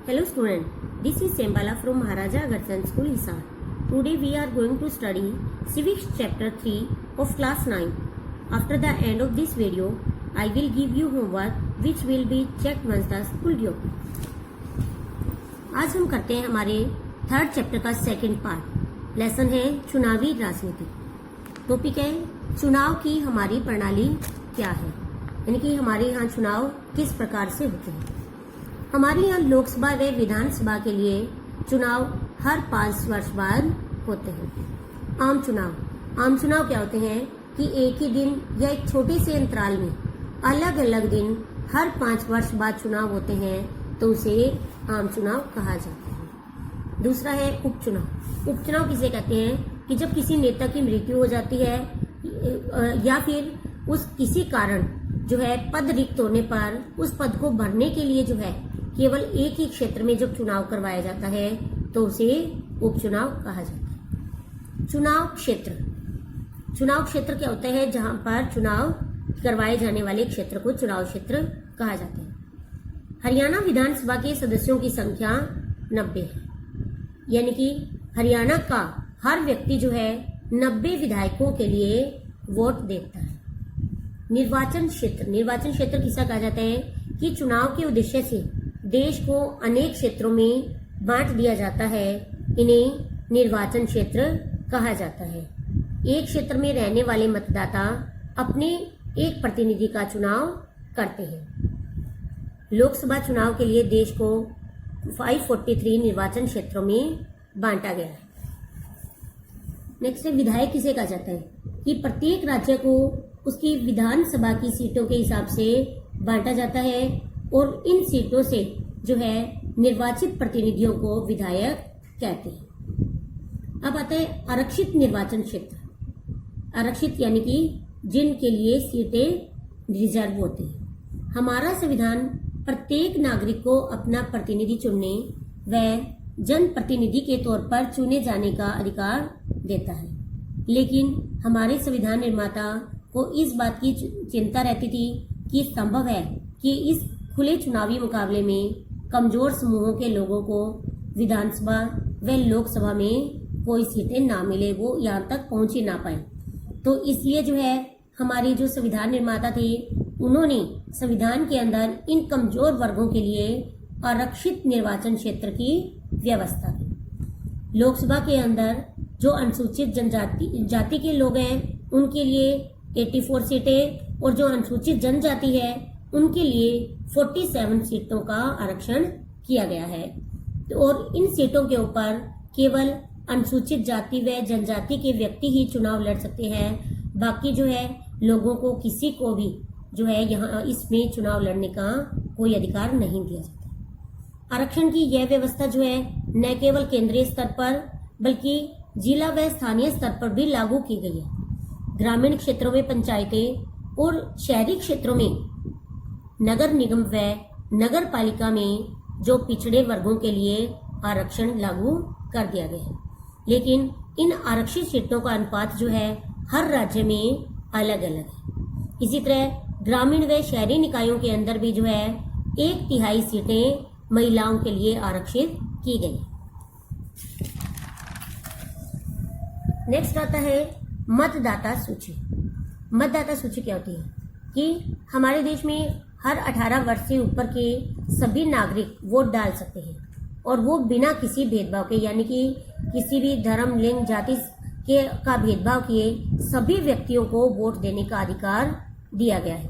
Hello student, this is Sembala from Maharaja Agarthan School Hisar. Today we are going to study Civics chapter 3 of class 9. After the end of this video, I will give you homework which will be checked once the school reopens. आज हम करते हैं हमारे third chapter का second part. Lesson है चुनावी राजनीति। Topic है चुनाव की हमारी प्रणाली क्या है, यानी कि हमारे यहाँ चुनाव किस प्रकार से होते हैं। हमारे यहाँ लोकसभा व विधानसभा के लिए चुनाव हर 5 वर्ष बाद होते हैं। आम चुनाव क्या होते हैं कि एक ही दिन या एक छोटे से अंतराल में अलग अलग दिन हर 5 वर्ष बाद चुनाव होते हैं, तो उसे आम चुनाव कहा जाता है। दूसरा है उपचुनाव किसे कहते हैं कि जब किसी नेता की मृत्यु हो जाती है या फिर उस किसी कारण जो है पद रिक्त होने पर उस पद को भरने के लिए जो है केवल एक ही क्षेत्र में जब चुनाव करवाया जाता है तो उसे उपचुनाव कहा जाता है। चुनाव क्षेत्र क्या होता है, जहां पर चुनाव करवाए जाने वाले क्षेत्र को चुनाव क्षेत्र कहा जाता है। हरियाणा विधानसभा के सदस्यों की संख्या 90 है, यानी कि हरियाणा का हर व्यक्ति जो है 90 विधायकों के लिए वोट देता है। निर्वाचन क्षेत्र किसा कहा जाता है कि चुनाव के उद्देश्य से देश को अनेक क्षेत्रों में बांट दिया जाता है, इन्हें निर्वाचन क्षेत्र कहा जाता है। एक क्षेत्र में रहने वाले मतदाता अपने एक प्रतिनिधि का चुनाव करते हैं। लोकसभा चुनाव के लिए देश को 543 निर्वाचन क्षेत्रों में बांटा गया है। नेक्स्ट है विधायक किसे कहा जाता है कि प्रत्येक राज्य को उसकी विधानसभा की सीटों के हिसाब से बांटा जाता है और इन सीटों से जो है निर्वाचित प्रतिनिधियों को विधायक कहते हैं। अब आता है आरक्षित निर्वाचन क्षेत्र। आरक्षित यानी कि जिनके लिए सीटें रिजर्व होती हैं। हमारा संविधान प्रत्येक नागरिक को अपना प्रतिनिधि चुनने व जनप्रतिनिधि के तौर पर चुने जाने का अधिकार देता है, लेकिन हमारे संविधान निर्माता को इस बात की चिंता रहती थी कि संभव है कि इस खुले चुनावी मुकाबले में कमजोर समूहों के लोगों को विधानसभा व लोकसभा में कोई सीटें ना मिले, वो यहाँ तक पहुंच ही ना पाए। तो इसलिए जो है हमारे जो संविधान निर्माता थे उन्होंने संविधान के अंदर इन कमजोर वर्गों के लिए आरक्षित निर्वाचन क्षेत्र की व्यवस्था की। लोकसभा के अंदर जो अनुसूचित जाति के लोग हैं उनके लिए 84 सीटें और जो अनुसूचित जनजाति है उनके लिए 47 सीटों का आरक्षण किया गया है। और इन सीटों के ऊपर केवल अनुसूचित जाति व जनजाति के व्यक्ति ही चुनाव लड़ सकते हैं। बाकी जो है लोगों को किसी को भी जो है यहाँ इसमें चुनाव लड़ने का कोई अधिकार नहीं दिया जाता। आरक्षण की यह व्यवस्था जो है न केवल केंद्रीय स्तर पर बल्कि जिला व स्थानीय स्तर पर भी लागू की गई है। ग्रामीण क्षेत्रों में पंचायतें और शहरी क्षेत्रों में नगर निगम व नगर पालिका में जो पिछड़े वर्गों के लिए आरक्षण लागू कर दिया गया है, लेकिन इन आरक्षित सीटों का अनुपात जो है हर राज्य में अलग अलग है। इसी तरह ग्रामीण व शहरी निकायों के अंदर भी जो है 1/3 सीटें महिलाओं के लिए आरक्षित की गई। नेक्स्ट आता है मतदाता सूची। मतदाता सूची क्या होती है कि हमारे देश में हर 18 वर्ष से ऊपर के सभी नागरिक वोट डाल सकते हैं और वो बिना किसी भेदभाव के, यानी कि किसी भी धर्म, लिंग, जाति का भेदभाव किए सभी व्यक्तियों को वोट देने का अधिकार दिया गया है।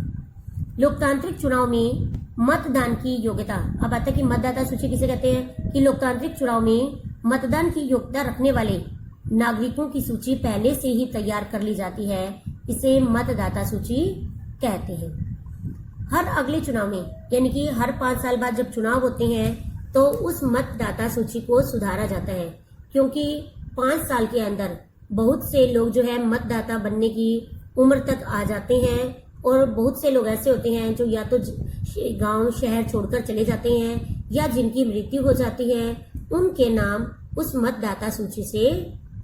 लोकतांत्रिक चुनाव में मतदान की योग्यता। अब आता है कि मतदाता सूची किसे कहते हैं कि लोकतांत्रिक चुनाव में मतदान की योग्यता रखने वाले नागरिकों की सूची पहले से ही तैयार कर ली जाती है, इसे मतदाता सूची कहते हैं। हर अगले चुनाव में, यानी कि हर 5 साल बाद जब चुनाव होते हैं तो उस मतदाता सूची को सुधारा जाता है, क्योंकि 5 साल के अंदर बहुत से लोग जो है मतदाता बनने की उम्र तक आ जाते हैं और बहुत से लोग ऐसे होते हैं जो या तो गांव शहर छोड़कर चले जाते हैं या जिनकी मृत्यु हो जाती है, उनके नाम उस मतदाता सूची से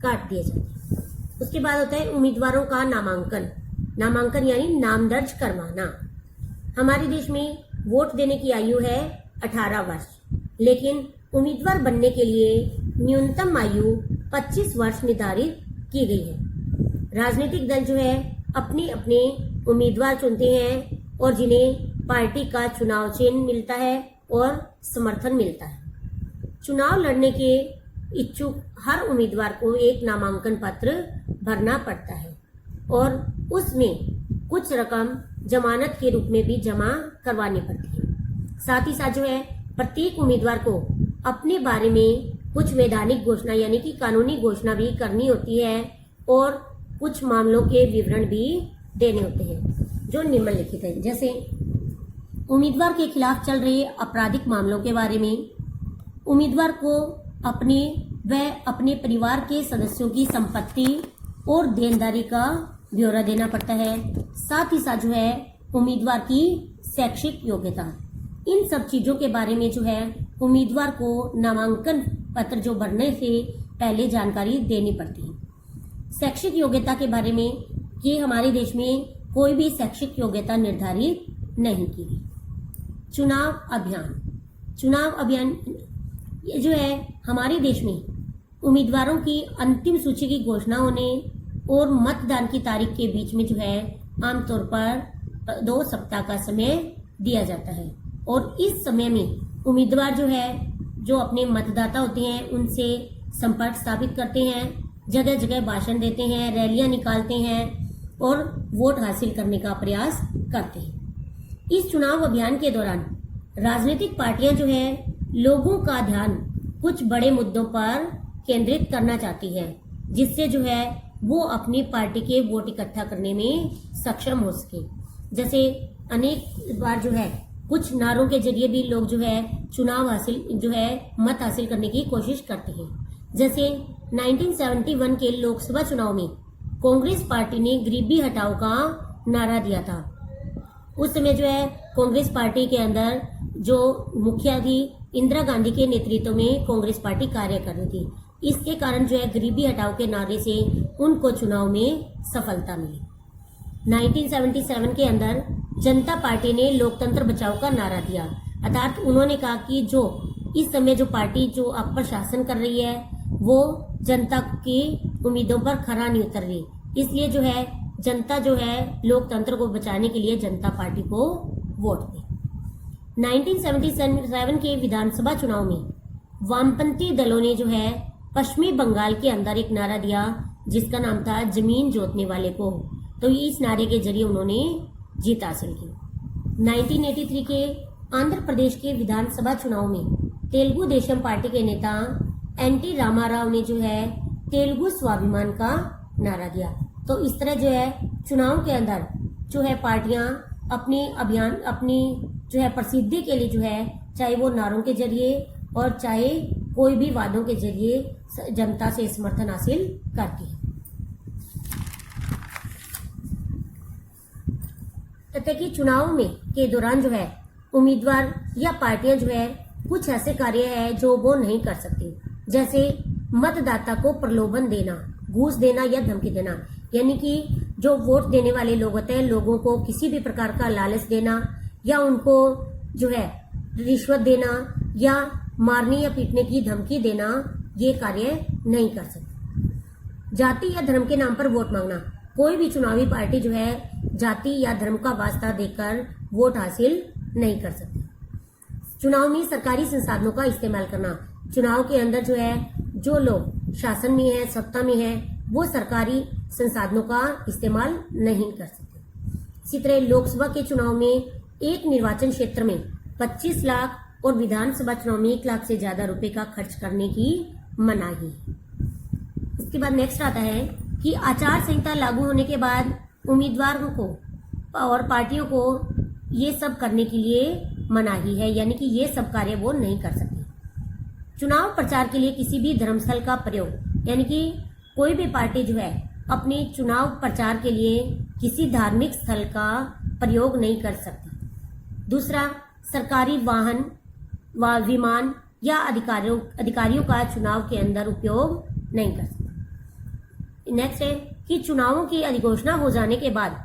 काट दिए जाते हैं। उसके बाद होता है उम्मीदवारों का नामांकन यानी नाम दर्ज करवाना। हमारे देश में वोट देने की आयु है 18 वर्ष। लेकिन उम्मीदवार बनने के लिए न्यूनतम आयु 25 वर्ष निर्धारित की गई है। राजनीतिक दल जो है अपने अपने उम्मीदवार चुनते हैं और जिन्हें पार्टी का चुनाव चिन्ह मिलता है और समर्थन मिलता है। चुनाव लड़ने के इच्छुक हर उम्मीदवार को एक नामांकन पत्र भरना पड़ता है और उसमें कुछ रकम जमानत के रूप में भी जमा करवानी पड़ती है। साथ ही साथ जो है प्रत्येक उम्मीदवार को अपने बारे में कुछ वैधानिक घोषणा यानी कि कानूनी घोषणा भी करनी होती है और कुछ मामलों के विवरण भी देने होते हैं जो निम्नलिखित है। जैसे उम्मीदवार के खिलाफ चल रहे आपराधिक मामलों के बारे में उम्मीदवार को अपने व अपने परिवार के सदस्यों की संपत्ति और देनदारी का ब्यौरा देना पड़ता है। साथ ही साथ जो है उम्मीदवार की शैक्षिक योग्यता, इन सब चीजों के बारे में जो है उम्मीदवार को नामांकन पत्र जो भरने से पहले जानकारी देनी पड़ती है। शैक्षिक योग्यता के बारे में कि हमारे देश में कोई भी शैक्षिक योग्यता निर्धारित नहीं की गई। चुनाव अभियान ये जो है हमारे देश में उम्मीदवारों की अंतिम सूची की घोषणा होने और मतदान की तारीख के बीच में जो है आमतौर पर 2 सप्ताह का समय दिया जाता है और इस समय में उम्मीदवार जो है जो अपने मतदाता होते हैं उनसे संपर्क स्थापित करते हैं, जगह जगह भाषण देते हैं, रैलियां निकालते हैं और वोट हासिल करने का प्रयास करते हैं। इस चुनाव अभियान के दौरान राजनीतिक पार्टियां जो है लोगों का ध्यान कुछ बड़े मुद्दों पर केंद्रित करना चाहती है जिससे जो है वो अपनी पार्टी के वोट इकट्ठा करने में सक्षम हो सके। जैसे अनेक बार जो है कुछ नारों के जरिए भी लोग जो है चुनाव हासिल जो है मत हासिल करने की कोशिश करते हैं। जैसे 1971 के लोकसभा चुनाव में कांग्रेस पार्टी ने गरीबी हटाओ का नारा दिया था। उस समय जो है कांग्रेस पार्टी के अंदर जो मुखिया थी इंदिरा गांधी के नेतृत्व में कांग्रेस पार्टी कार्य कर रही थी। इसके कारण जो है गरीबी हटाओ के नारे से उनको चुनाव में सफलता मिली। 1977 के अंदर जनता पार्टी ने लोकतंत्र बचाओ का नारा दिया, अर्थात उन्होंने कहा कि जो इस समय जो पार्टी जो आप पर शासन कर रही है वो जनता की उम्मीदों पर खरा नहीं उतर रही, इसलिए जो है जनता जो है लोकतंत्र को बचाने के लिए जनता पार्टी को वोट दे। 1977 के विधानसभा चुनाव में वामपंथी दलों ने जो है पश्चिमी बंगाल के अंदर एक नारा दिया जिसका नाम था जमीन जोतने वाले को, तो इस नारे के जरिए उन्होंने जीत हासिल की। 1983 के आंध्र प्रदेश के विधानसभा चुनाव में तेलुगु देशम पार्टी के नेता एनटी रामाराव ने जो है तेलुगु स्वाभिमान का नारा दिया। तो इस तरह जो है चुनाव के अंदर जो है पार्टियां अपने अभियान अपनी जो है प्रसिद्धि के लिए जो है चाहे वो नारों के जरिए और चाहे कोई भी वादों के जरिए जनता से समर्थन हासिल करती है। तथा कि चुनाव में के दौरान जो है उम्मीदवार या पार्टियां जो है कुछ ऐसे कार्य है जो वो नहीं कर सकती, जैसे मतदाता को प्रलोभन देना, घूस देना या धमकी देना, यानी कि जो वोट देने वाले लोग होते हैं लोगों को किसी भी प्रकार का लालच देना या उनको जो है रिश्वत देना या मारने या पीटने की धमकी देना, ये कार्य नहीं कर सकते। जाति या धर्म के नाम पर वोट मांगना, कोई भी चुनावी पार्टी जो है जाति या धर्म का वास्ता देकर वोट हासिल नहीं कर सकती। चुनाव में सरकारी संसाधनों का इस्तेमाल करना, चुनाव के अंदर जो है जो लोग शासन में है सत्ता में है वो सरकारी संसाधनों का इस्तेमाल नहीं कर सकते। इसी तरह लोकसभा के चुनाव में एक निर्वाचन क्षेत्र में 25 लाख और विधानसभा चुनाव में 1 लाख से ज्यादा रुपए का खर्च करने की मनाही है। इसके बाद नेक्स्ट आता है कि आचार संहिता लागू होने के बाद उम्मीदवारों को और पार्टियों को ये सब करने के लिए मनाही है, यानी कि ये सब कार्य वो नहीं कर सकते। चुनाव प्रचार के लिए किसी भी धर्मस्थल का प्रयोग, यानी कि कोई भी पार्टी जो है अपने चुनाव प्रचार के लिए किसी धार्मिक स्थल का प्रयोग नहीं कर सकती। दूसरा, सरकारी वाहन व विमान या अधिकारियों का चुनाव के अंदर उपयोग नहीं कर सकते। नेक्स्ट है कि चुनावों की अधिघोषणा हो जाने के बाद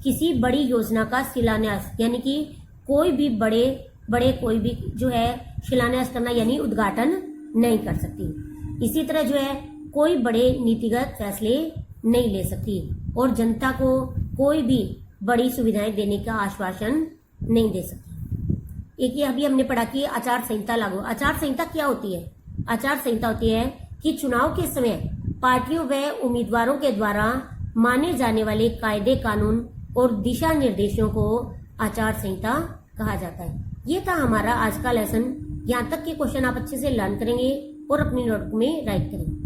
किसी बड़ी योजना का शिलान्यास, यानी कि कोई भी बड़े बड़े कोई भी जो है शिलान्यास करना यानी उद्घाटन नहीं कर सकती। इसी तरह जो है कोई बड़े नीतिगत फैसले नहीं ले सकती और जनता को कोई भी बड़ी सुविधाएं देने का आश्वासन नहीं दे सकती। एक ये अभी हमने पढ़ा कि आचार संहिता लागू। आचार संहिता क्या होती है? आचार संहिता होती है कि चुनाव के समय पार्टियों व उम्मीदवारों के द्वारा माने जाने वाले कायदे कानून और दिशा निर्देशों को आचार संहिता कहा जाता है। ये था हमारा आज का लेसन। यहाँ तक के क्वेश्चन आप अच्छे से लर्न करेंगे और अपनी नोटबुक में राइट करेंगे।